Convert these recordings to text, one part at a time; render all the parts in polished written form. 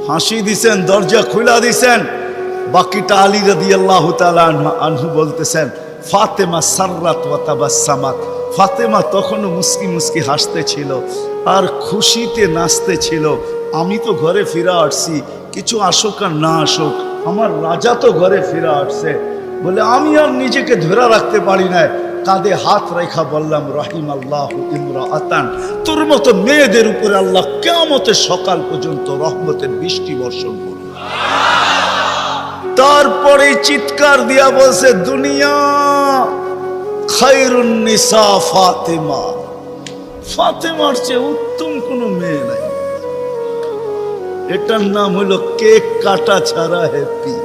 হাসি দিছেন, দরজা খুলা দিছেন। বাকিটা আলী রাদিয়াল্লাহু তাআলা আনহু বলতেছেন, ফাতেমা সাররাত ওয়া তাবাসসামাত। ফাতেমা তখনও মুস্কি মুস্কি হাসতেছিল আর খুশিতে নাচতেছিল। আমি তো ঘরে ফিরে আসছি, কিছু আসুক আর না আসুক, আমার রাজা তো ঘরে ফিরে আসছে। বলে আমি আর নিজেকে ধরে রাখতে পারি না, কাঁধে হাত রেখা বললাম, রহিম আল্লাহ ইমরাআতান, তোর মতো মেয়েদের উপরে আল্লাহ কিয়ামতের সকাল পর্যন্ত রহমতের বৃষ্টি বর্ষণ করবে। তারপরে চিৎকার দিয়া বলছে, দুনিয়া খায়রুন নিসা ফাতেমা, ফাতেমার চেয়ে উত্তম কোনো মেয়ে নাই। এটার নাম হলো কেক কাটা ছাড়া হ্যাপি।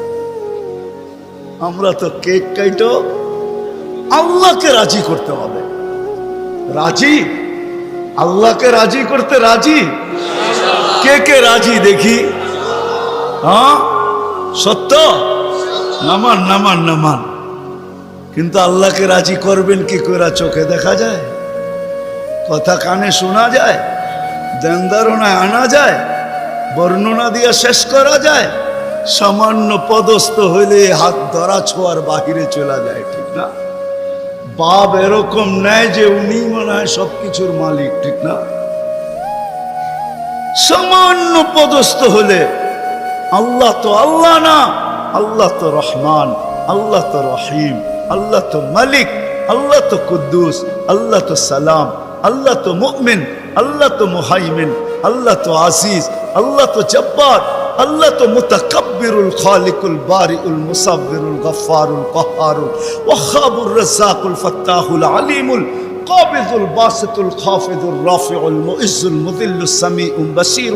আমরা তো কেক কাটো, আল্লাহকে রাজি করতে হবে। রাজি? আল্লাহকে রাজি করতে রাজি? কে কে রাজি দেখি? হ্যাঁ সত্য? নামান নামান নামান। কিন্তু আল্লাহকে রাজি করবেন কি করে? চোখে দেখা যায়, কথা কানে শোনা যায়, ধ্যান ধারণায় আনা যায়, বর্ণনা দিয়ে শেষ করা যায়? সামান্য পদস্থ হইলে হাত ধরা ছোঁয়ার বাহিরে চলে যায়, ঠিক না? বাপ এরকম নেয় যে উনি মনে হয় সবকিছুর মালিক, ঠিক না? সামান্য পদস্থ হলে আল্লাহ তো আল্লাহ না, আল্লাহ তো রহমান, আল্লাহ তো রহিম, আল্লাহ তো মালিক, আল্লাহ তো কুদ্দুস, আল্লাহ তো সালাম, আল্লাহ তো মুমিন, আল্লাহ তো মুহাইমিন, আল্লাহ তো আজিজ, আল্লাহ তো জব্বার, আল্লাহ তো মুতাকাব্বিরুল খালিকুল বারিউল মুসাব্বিরুল গফফারুল কহ্হারুল ওয়াহাবুর রাজ্জাকুল ফাত্তাহুল আলিমুল কাবিদুল বাসিতুল খাফিদুর রাফিউল মুইজ্জুল মুযিল্লুস সামিউল বাসীর।